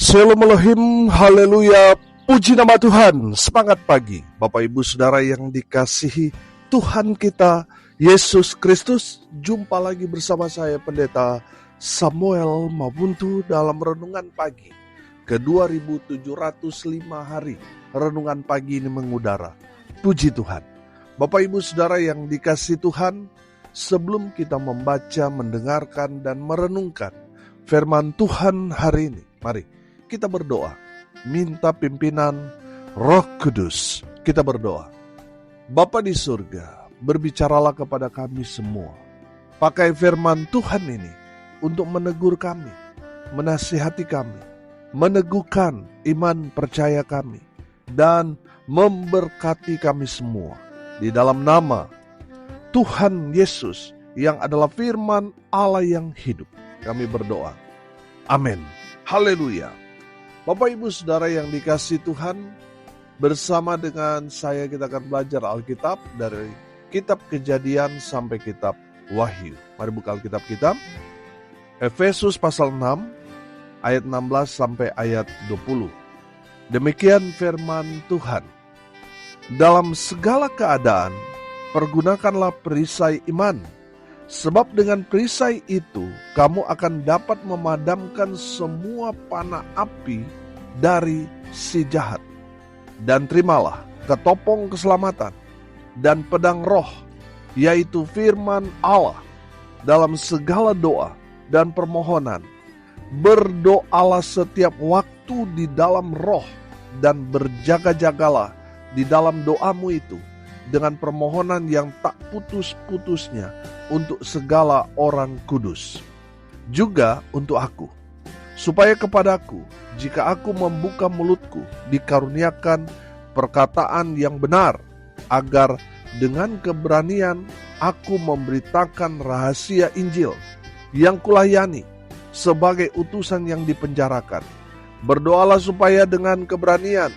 Shalom Elohim, haleluya, puji nama Tuhan. Semangat pagi Bapak Ibu Saudara yang dikasihi Tuhan kita Yesus Kristus. Jumpa lagi bersama saya Pendeta Samuel Mabuntu dalam Renungan Pagi ke 2705 hari. Renungan pagi ini mengudara. Puji Tuhan. Bapak Ibu Saudara yang dikasihi Tuhan, sebelum kita membaca, mendengarkan dan merenungkan firman Tuhan hari ini, mari kita berdoa, minta pimpinan Roh Kudus. Kita berdoa. Bapa di surga, berbicaralah kepada kami semua. Pakai firman Tuhan ini untuk menegur kami, menasihati kami, meneguhkan iman percaya kami, dan memberkati kami semua. Di dalam nama Tuhan Yesus yang adalah firman Allah yang hidup, kami berdoa. Amin. Haleluya. Bapak Ibu Saudara yang dikasihi Tuhan, bersama dengan saya kita akan belajar Alkitab dari kitab Kejadian sampai kitab Wahyu. Mari buka Alkitab kita. Efesus pasal 6 ayat 16 sampai ayat 20. Demikian firman Tuhan. Dalam segala keadaan pergunakanlah perisai iman, sebab dengan perisai itu kamu akan dapat memadamkan semua panah api dari si jahat. Dan terimalah ketopong keselamatan dan pedang roh, yaitu firman Allah. Dalam segala doa dan permohonan berdoalah setiap waktu di dalam roh, dan berjaga-jagalah di dalam doamu itu dengan permohonan yang tak putus-putusnya untuk segala orang kudus. Juga untuk aku, supaya kepadaku, jika aku membuka mulutku, dikaruniakan perkataan yang benar, agar dengan keberanian aku memberitakan rahasia Injil yang kulayani sebagai utusan yang dipenjarakan. Berdoalah supaya dengan keberanian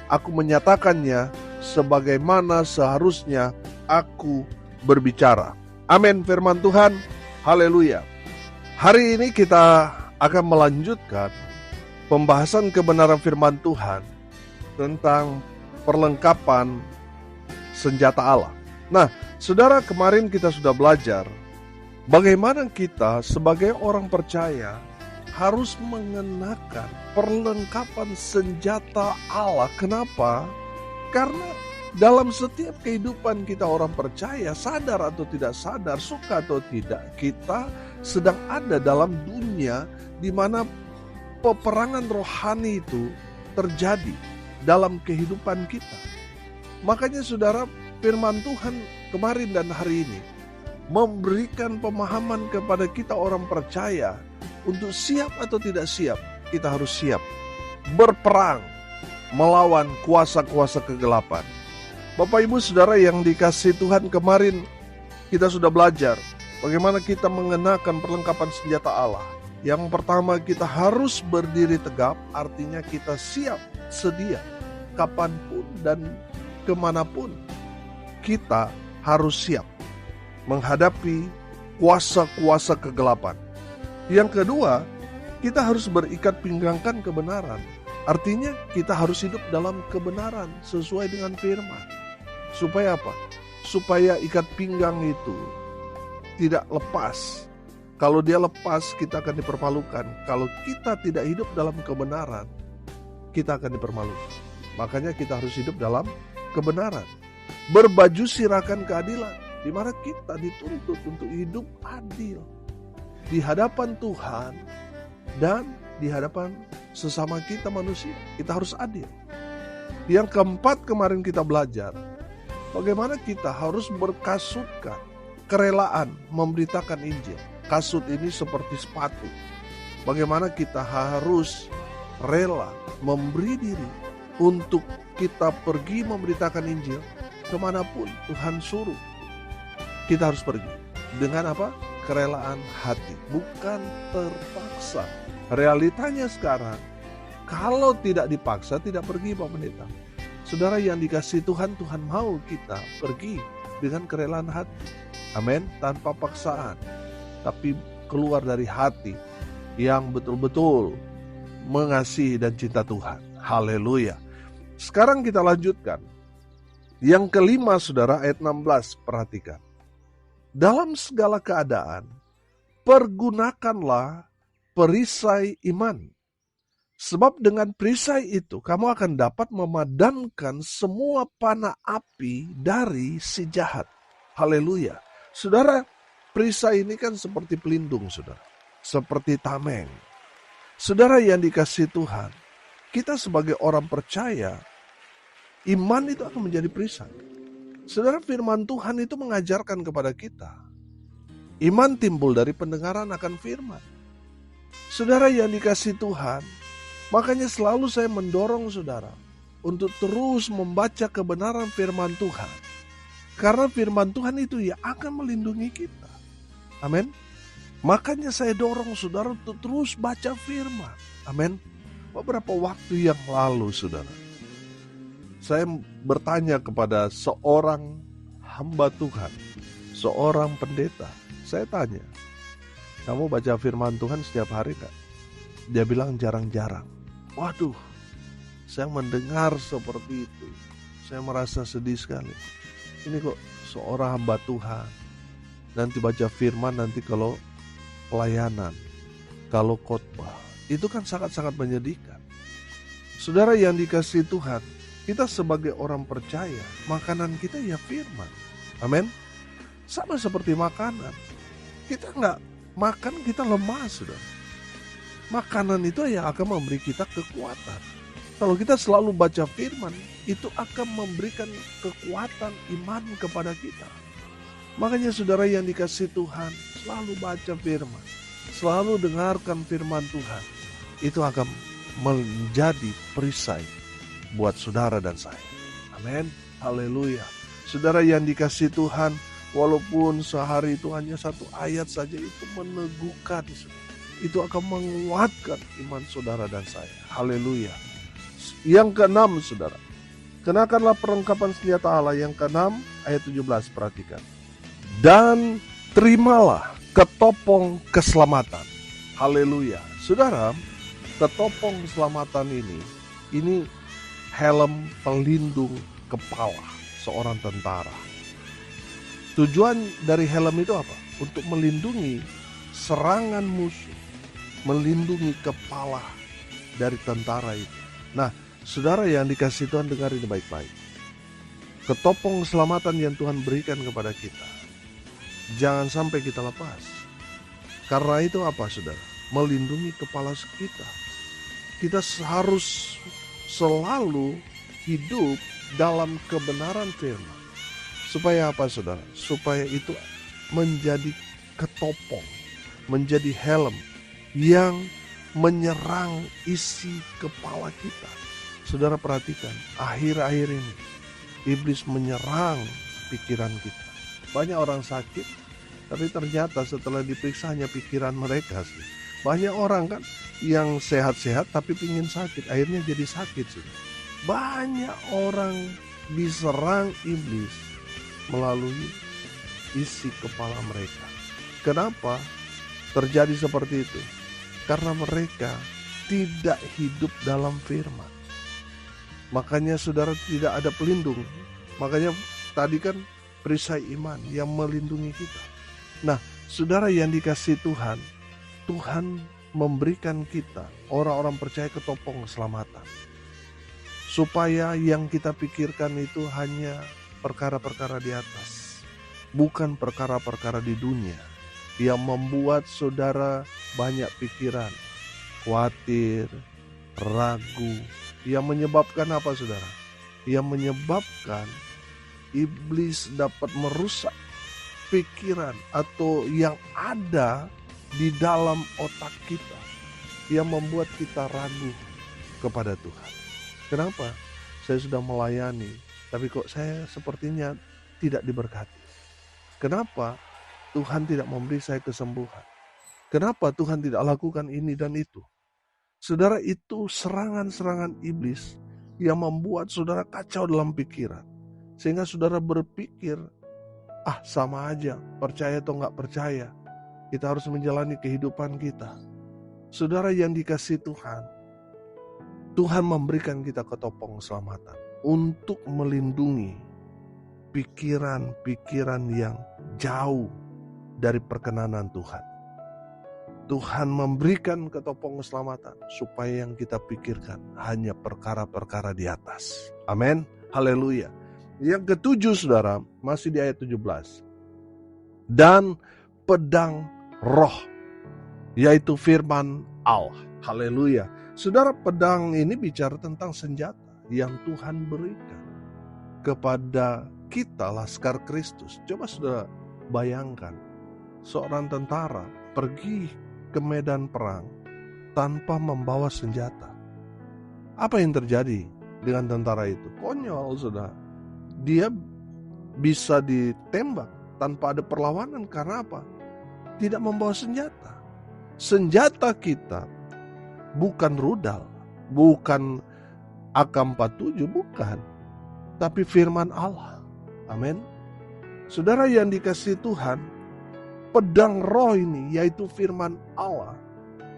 aku menyatakannya sebagaimana seharusnya aku berbicara. Amin, firman Tuhan. Haleluya. Hari ini kita akan melanjutkan pembahasan kebenaran firman Tuhan tentang perlengkapan senjata Allah. Nah, saudara, kemarin kita sudah belajar bagaimana kita sebagai orang percaya harus mengenakan perlengkapan senjata Allah. Kenapa? Karena dalam setiap kehidupan kita orang percaya, sadar atau tidak sadar, suka atau tidak, kita sedang ada dalam dunia di mana peperangan rohani itu terjadi dalam kehidupan kita. Makanya saudara, firman Tuhan kemarin dan hari ini memberikan pemahaman kepada kita orang percaya untuk siap atau tidak siap. Kita harus siap berperang melawan kuasa-kuasa kegelapan. Bapak Ibu Saudara yang dikasihi Tuhan, kemarin kita sudah belajar bagaimana kita mengenakan perlengkapan senjata Allah. Yang pertama, kita harus berdiri tegap, artinya kita siap sedia kapanpun dan kemanapun. Kita harus siap menghadapi kuasa-kuasa kegelapan. Yang kedua, kita harus berikat pinggangkan kebenaran. Artinya kita harus hidup dalam kebenaran sesuai dengan firman. Supaya apa? Supaya ikat pinggang itu tidak lepas. Kalau dia lepas, kita akan dipermalukan. Kalau kita tidak hidup dalam kebenaran, kita akan dipermalukan. Makanya kita harus hidup dalam kebenaran. Berbaju sirahkan keadilan, di mana kita dituntut untuk hidup adil di hadapan Tuhan dan di hadapan sesama kita manusia. Kita harus adil. Yang keempat, kemarin kita belajar bagaimana kita harus berkasutkan kerelaan memberitakan Injil. Kasut ini seperti sepatu. Bagaimana kita harus rela memberi diri untuk kita pergi memberitakan Injil kemanapun Tuhan suruh. Kita harus pergi dengan apa? Kerelaan hati, bukan terpaksa. Realitanya sekarang, kalau tidak dipaksa, tidak pergi Pak Pendeta. Saudara yang dikasihi Tuhan, Tuhan mau kita pergi dengan kerelaan hati. Amin, tanpa paksaan. Tapi keluar dari hati yang betul-betul mengasihi dan cinta Tuhan. Haleluya. Sekarang kita lanjutkan. Yang kelima, saudara, ayat 16, perhatikan. Dalam segala keadaan, pergunakanlah perisai iman. Sebab dengan perisai itu, kamu akan dapat memadamkan semua panah api dari si jahat. Haleluya. Saudara, perisai ini kan seperti pelindung, saudara. Seperti tameng. Saudara yang dikasihi Tuhan, kita sebagai orang percaya, iman itu akan menjadi perisai. Saudara, firman Tuhan itu mengajarkan kepada kita. Iman timbul dari pendengaran akan firman. Saudara yang dikasihi Tuhan, makanya selalu saya mendorong saudara untuk terus membaca kebenaran firman Tuhan. Karena firman Tuhan itu ya akan melindungi kita. Amin. Makanya saya dorong saudara untuk terus baca firman. Amin. Beberapa waktu yang lalu saudara, saya bertanya kepada seorang hamba Tuhan, seorang pendeta. Saya tanya, kamu baca firman Tuhan setiap hari gak? Dia bilang jarang-jarang. Waduh, saya mendengar seperti itu. Saya merasa sedih sekali. Ini kok seorang hamba Tuhan. Nanti baca firman, nanti kalau pelayanan, kalau khotbah. Itu kan sangat-sangat menyedihkan. Saudara yang dikasihi Tuhan, kita sebagai orang percaya, makanan kita ya firman. Amin. Sama seperti makanan. Kita nggak makan, kita lemah, saudara. Makanan itu yang akan memberi kita kekuatan. Kalau kita selalu baca firman, itu akan memberikan kekuatan iman kepada kita. Makanya saudara yang dikasihi Tuhan, selalu baca firman. Selalu dengarkan firman Tuhan. Itu akan menjadi perisai buat saudara dan saya. Amin. Haleluya. Saudara yang dikasihi Tuhan, walaupun sehari itu hanya satu ayat saja, itu meneguhkan, itu akan menguatkan iman saudara dan saya. Haleluya. Yang keenam, saudara, kenakanlah perlengkapan senjata Allah. Yang keenam, ayat 17, perhatikan. Dan terimalah ketopong keselamatan. Haleluya. Saudara, ketopong keselamatan ini helm pelindung kepala seorang tentara. Tujuan dari helm itu apa? Untuk melindungi serangan musuh, melindungi kepala dari tentara itu. Nah, saudara yang dikasihi Tuhan, dengar ini baik-baik. Ketopong keselamatan yang Tuhan berikan kepada kita, jangan sampai kita lepas. Karena itu apa, saudara? Melindungi kepala kita. Kita harus selalu hidup dalam kebenaran firman. Supaya apa, saudara? Supaya itu menjadi ketopong, menjadi helm yang menyerang isi kepala kita. Saudara perhatikan, akhir-akhir ini iblis menyerang pikiran kita. Banyak orang sakit, tapi ternyata setelah diperiksa hanya pikiran mereka sih. Banyak orang kan yang sehat-sehat tapi pingin sakit, akhirnya jadi sakit sih. Banyak orang diserang iblis melalui isi kepala mereka. Kenapa terjadi seperti itu? Karena mereka tidak hidup dalam firman. Makanya saudara tidak ada pelindung. Makanya tadi kan perisai iman yang melindungi kita. Nah, saudara yang dikasihi Tuhan, Tuhan memberikan kita, orang-orang percaya, ketopong keselamatan. Supaya yang kita pikirkan itu hanya perkara-perkara di atas, bukan perkara-perkara di dunia yang membuat saudara banyak pikiran, khawatir, ragu, yang menyebabkan apa, saudara? Yang menyebabkan iblis dapat merusak pikiran atau yang ada di dalam otak kita, yang membuat kita ragu kepada Tuhan. Kenapa? Saya sudah melayani, tapi kok saya sepertinya tidak diberkati. Kenapa Tuhan tidak memberi saya kesembuhan? Kenapa Tuhan tidak lakukan ini dan itu? Saudara, itu serangan-serangan iblis yang membuat saudara kacau dalam pikiran. Sehingga saudara berpikir, sama aja, percaya atau nggak percaya. Kita harus menjalani kehidupan kita. Saudara yang dikasihi Tuhan, Tuhan memberikan kita ketopong keselamatan untuk melindungi pikiran-pikiran yang jauh dari perkenanan Tuhan. Tuhan memberikan ketopong keselamatan supaya yang kita pikirkan hanya perkara-perkara di atas. Amin. Haleluya. Yang ketujuh, saudara, masih di ayat 17. Dan pedang roh, yaitu firman Allah. Haleluya. Saudara, pedang ini bicara tentang senjata yang Tuhan berikan kepada kita, Laskar Kristus. Coba saudara bayangkan, seorang tentara pergi ke medan perang tanpa membawa senjata. Apa yang terjadi dengan tentara itu? Konyol, saudara. Dia bisa ditembak tanpa ada perlawanan. Karena apa? Tidak membawa senjata. Senjata kita bukan rudal, bukan AK-47, bukan. Tapi firman Allah. Amin. Saudara yang dikasihi Tuhan, pedang roh ini, yaitu firman Allah,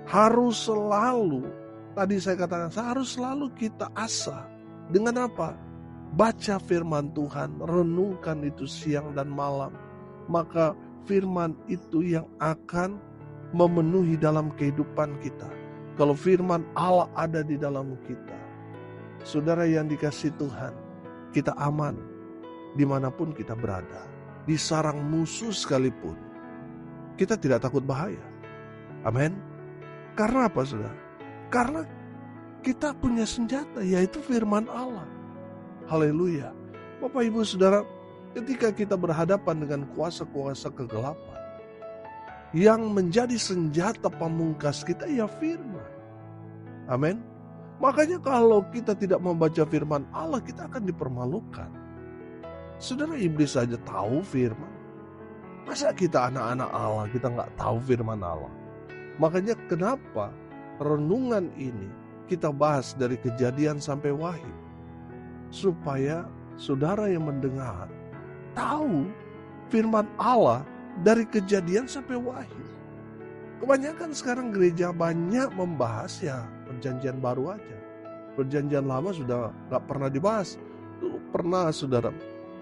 harus selalu, tadi saya katakan, harus selalu kita asah. Dengan apa? Baca firman Tuhan, renungkan itu siang dan malam. Maka firman itu yang akan memenuhi dalam kehidupan kita. Kalau firman Allah ada di dalam kita, saudara yang dikasihi Tuhan, kita aman dimanapun kita berada. Di sarang musuh sekalipun, kita tidak takut bahaya. Amin. Karena apa, saudara? Karena kita punya senjata, yaitu firman Allah. Haleluya. Bapak, Ibu, saudara, ketika kita berhadapan dengan kuasa-kuasa kegelapan, yang menjadi senjata pamungkas kita ya firman. Amin. Makanya kalau kita tidak membaca firman Allah, kita akan dipermalukan. Saudara, iblis saja tahu firman. Masa kita anak-anak Allah, kita nggak tahu firman Allah? Makanya kenapa renungan ini kita bahas dari Kejadian sampai Wahyu. Supaya saudara yang mendengar tahu firman Allah dari Kejadian sampai Wahyu. Kebanyakan sekarang gereja banyak membahas ya perjanjian baru aja. Perjanjian lama sudah gak pernah dibahas. Dulu pernah, saudara,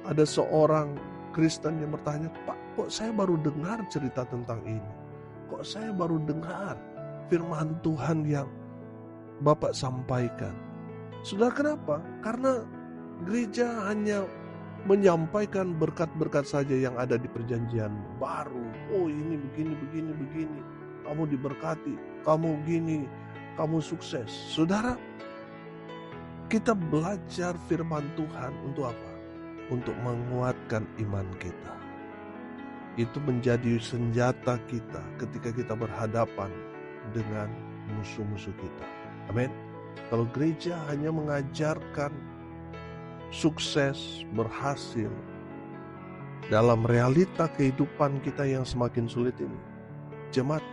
ada seorang Kristen yang bertanya, "Pak, kok saya baru dengar cerita tentang ini? Kok saya baru dengar firman Tuhan yang Bapak sampaikan?" Saudara, kenapa? Karena gereja hanya menyampaikan berkat-berkat saja yang ada di perjanjian baru. Oh, ini begini. Kamu diberkati, kamu gini, kamu sukses. Saudara, kita belajar firman Tuhan untuk apa? Untuk menguatkan iman kita. Itu menjadi senjata kita ketika kita berhadapan dengan musuh-musuh kita. Amin. Kalau gereja hanya mengajarkan sukses, berhasil dalam realita kehidupan kita yang semakin sulit ini, jemaat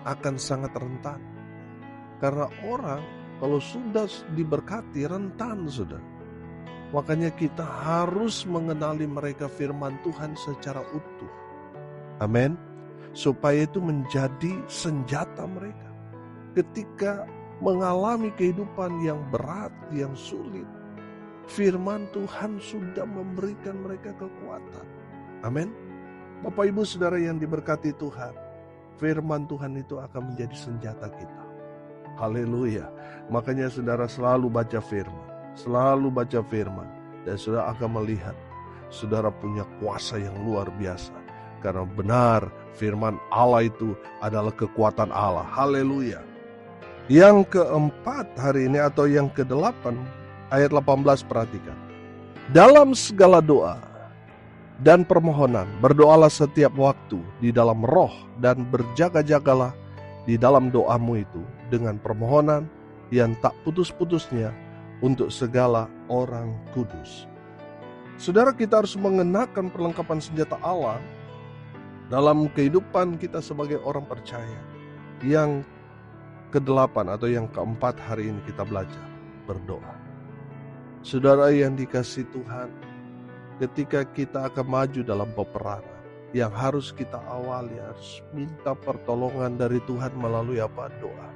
akan sangat rentan. Karena orang kalau sudah diberkati rentan, saudara. Makanya kita harus mengenali mereka firman Tuhan secara utuh. Amin. Supaya itu menjadi senjata mereka ketika mengalami kehidupan yang berat, yang sulit. Firman Tuhan sudah memberikan mereka kekuatan. Amin. Bapak, Ibu, saudara yang diberkati Tuhan, firman Tuhan itu akan menjadi senjata kita. Haleluya. Makanya saudara selalu baca firman. Selalu baca firman. Dan saudara akan melihat saudara punya kuasa yang luar biasa. Karena benar firman Allah itu adalah kekuatan Allah. Haleluya. Yang keempat hari ini atau yang ke-8, ayat 18, perhatikan. Dalam segala doa dan permohonan, berdoalah setiap waktu di dalam roh dan berjaga-jagalah di dalam doamu itu dengan permohonan yang tak putus-putusnya untuk segala orang kudus. Saudara, kita harus mengenakan perlengkapan senjata Allah dalam kehidupan kita sebagai orang percaya. Yang ke-8 atau yang ke-4 hari ini kita belajar berdoa. Saudara yang dikasihi Tuhan, ketika kita akan maju dalam peperangan, yang harus kita awali harus minta pertolongan dari Tuhan melalui apa? Doa.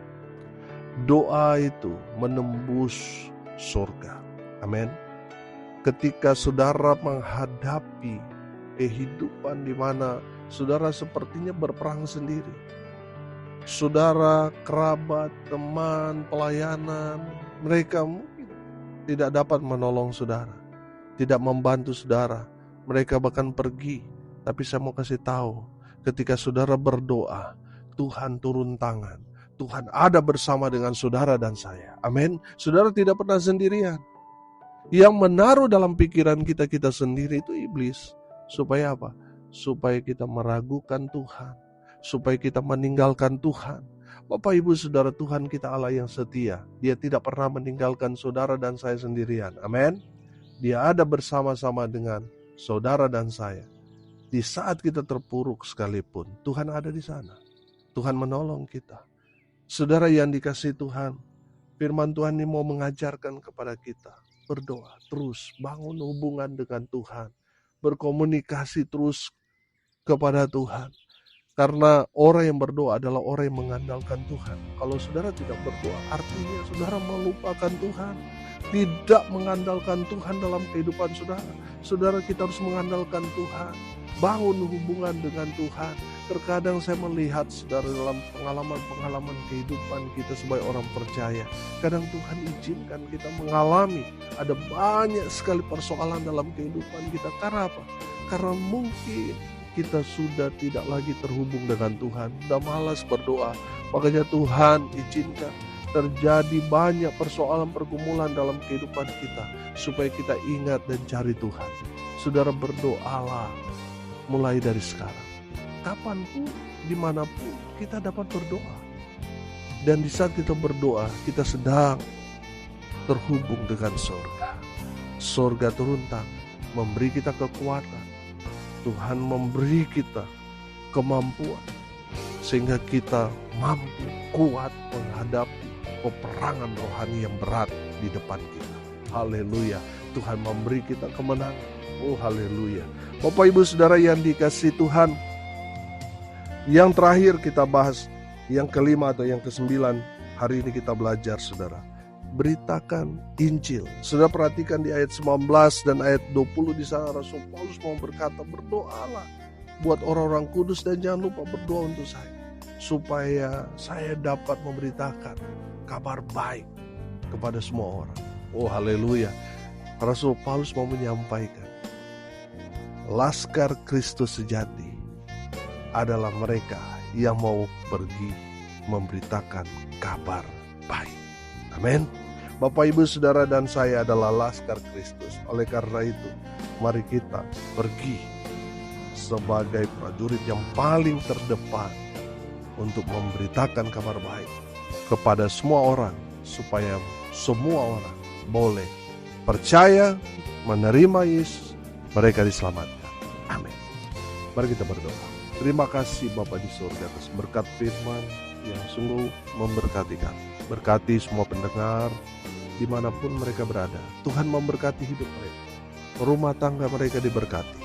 Doa itu menembus surga. Amin. Ketika saudara menghadapi kehidupan di mana saudara sepertinya berperang sendiri, saudara, kerabat, teman, pelayanan, mereka mungkin tidak dapat menolong saudara, tidak membantu saudara, mereka bahkan pergi. Tapi saya mau kasih tahu, ketika saudara berdoa, Tuhan turun tangan, Tuhan ada bersama dengan saudara dan saya. Amin. Saudara tidak pernah sendirian. Yang menaruh dalam pikiran kita sendiri itu iblis. Supaya apa? Supaya kita meragukan Tuhan, supaya kita meninggalkan Tuhan. Bapak Ibu Saudara, Tuhan kita Allah yang setia. Dia tidak pernah meninggalkan saudara dan saya sendirian. Amin. Dia ada bersama-sama dengan saudara dan saya. Di saat kita terpuruk sekalipun, Tuhan ada di sana. Tuhan menolong kita. Saudara yang dikasihi Tuhan, firman Tuhan ini mau mengajarkan kepada kita. Berdoa terus, bangun hubungan dengan Tuhan. Berkomunikasi terus kepada Tuhan. Karena orang yang berdoa adalah orang yang mengandalkan Tuhan. Kalau saudara tidak berdoa, artinya saudara melupakan Tuhan. Tidak mengandalkan Tuhan dalam kehidupan saudara. Saudara, kita harus mengandalkan Tuhan. Bangun hubungan dengan Tuhan. Terkadang saya melihat saudara dalam pengalaman-pengalaman kehidupan kita sebagai orang percaya. Kadang Tuhan izinkan kita mengalami ada banyak sekali persoalan dalam kehidupan kita. Karena apa? Karena mungkin kita sudah tidak lagi terhubung dengan Tuhan. Sudah malas berdoa. Makanya Tuhan izinkan terjadi banyak persoalan pergumulan dalam kehidupan kita. Supaya kita ingat dan cari Tuhan. Saudara, berdoalah mulai dari sekarang. Kapanpun, dimanapun kita dapat berdoa. Dan di saat kita berdoa, kita sedang terhubung dengan surga. Surga turun tangan, memberi kita kekuatan. Tuhan memberi kita kemampuan, sehingga kita mampu kuat menghadapi peperangan rohani yang berat di depan kita. Haleluya. Tuhan memberi kita kemenangan. Oh haleluya. Bapak Ibu Saudara yang dikasihi Tuhan, yang terakhir kita bahas, yang kelima atau yang kesembilan, hari ini kita belajar saudara. Beritakan Injil. Saudara perhatikan di ayat 19 dan ayat 20 di sana Rasul Paulus mau berkata, berdoalah buat orang-orang kudus dan jangan lupa berdoa untuk saya. Supaya saya dapat memberitakan kabar baik kepada semua orang. Oh haleluya. Rasul Paulus mau menyampaikan, laskar Kristus sejati adalah mereka yang mau pergi memberitakan kabar baik. Amin. Bapak Ibu Saudara dan saya adalah laskar Kristus. Oleh karena itu, mari kita pergi sebagai prajurit yang paling terdepan untuk memberitakan kabar baik kepada semua orang, supaya semua orang boleh percaya, menerima Yesus, mereka diselamatkan. Amin. Mari kita berdoa. Terima kasih Bapa di surga atas berkat firman yang sungguh memberkati kami. Berkati semua pendengar dimanapun mereka berada. Tuhan memberkati hidup mereka. Rumah tangga mereka diberkati.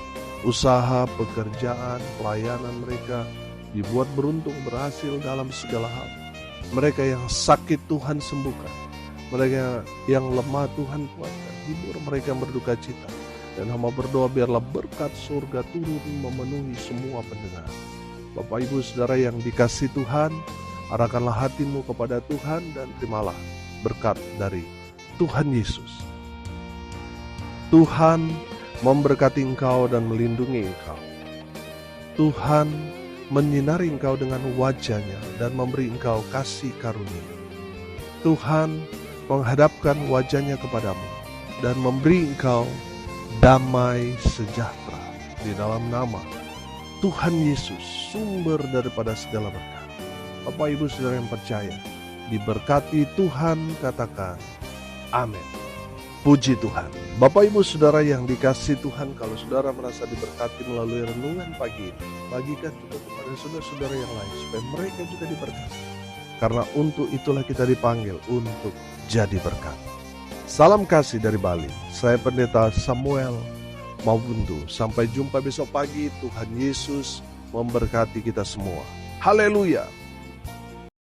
Usaha, pekerjaan, pelayanan mereka dibuat beruntung, berhasil dalam segala hal. Mereka yang sakit Tuhan sembuhkan. Mereka yang lemah Tuhan kuatkan. Hibur mereka yang berduka cita. Dan hamba berdoa biarlah berkat surga turun memenuhi semua pendengar. Bapak Ibu Saudara yang dikasihi Tuhan, arahkanlah hatimu kepada Tuhan dan terimalah berkat dari Tuhan Yesus. Tuhan memberkati engkau dan melindungi engkau. Tuhan menyinari engkau dengan wajah-Nya dan memberi engkau kasih karunia. Tuhan menghadapkan wajah-Nya kepadamu dan memberi engkau damai sejahtera di dalam nama Tuhan Yesus, sumber daripada segala berkat. Bapak Ibu Saudara yang percaya, diberkati Tuhan, katakan amin. Puji Tuhan. Bapak Ibu Saudara yang dikasihi Tuhan, kalau saudara merasa diberkati melalui renungan pagi ini, bagikan juga kepada saudara-saudara yang lain supaya mereka juga diberkati. Karena untuk itulah kita dipanggil untuk jadi berkat. Salam kasih dari Bali. Saya Pendeta Samuel Mawundu. Sampai jumpa besok pagi. Tuhan Yesus memberkati kita semua. Haleluya.